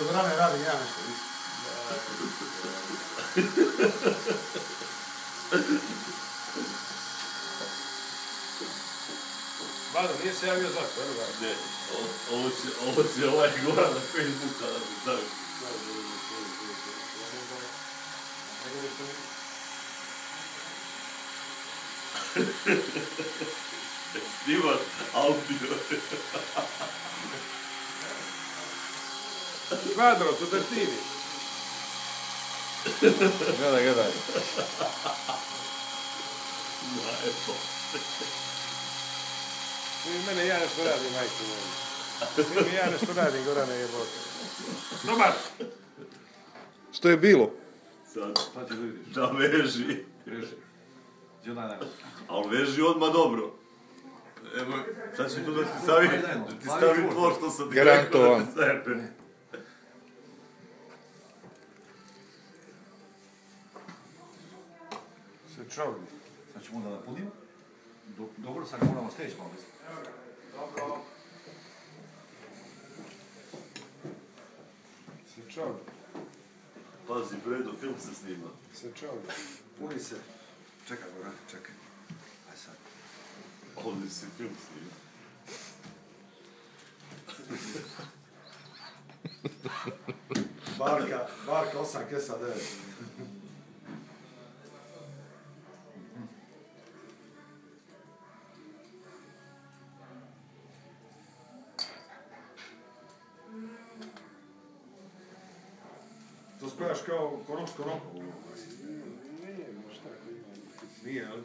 Od rane radim ja nešto. Vado, nije se javio zašto, evo ga. Ne, ovo će ovaj Goran na Facebooka da ti stavi. Snimat audio. Kvadro, tu Bertini. Gledaj. Najpo. Svi mene ja nešto radim, majku moju. Svi mi ja nešto radim, Gorane jebote. Dobar! Što je bilo? Sad, Šta ti vidiš? da veži. Veži. Gdje onaj najbolji? Ali veži odmah dobro. Evo, sad ću tu da ti stavim tvor što sam ti rekao da ti sebe. Se čovni. Sad ćemo onda napunimo. Dobro, sad moramo steći malo. Dobro. Se čovni. Pazi, Bredo, film se snima. Se čovni. Puni se. Čekaj, Goran, čekaj. Aj sad. Ovdje se film snima. Barka 8 kesa 9. To spevaš kao Koronsko Roko. Nije, šta je. Nije, ali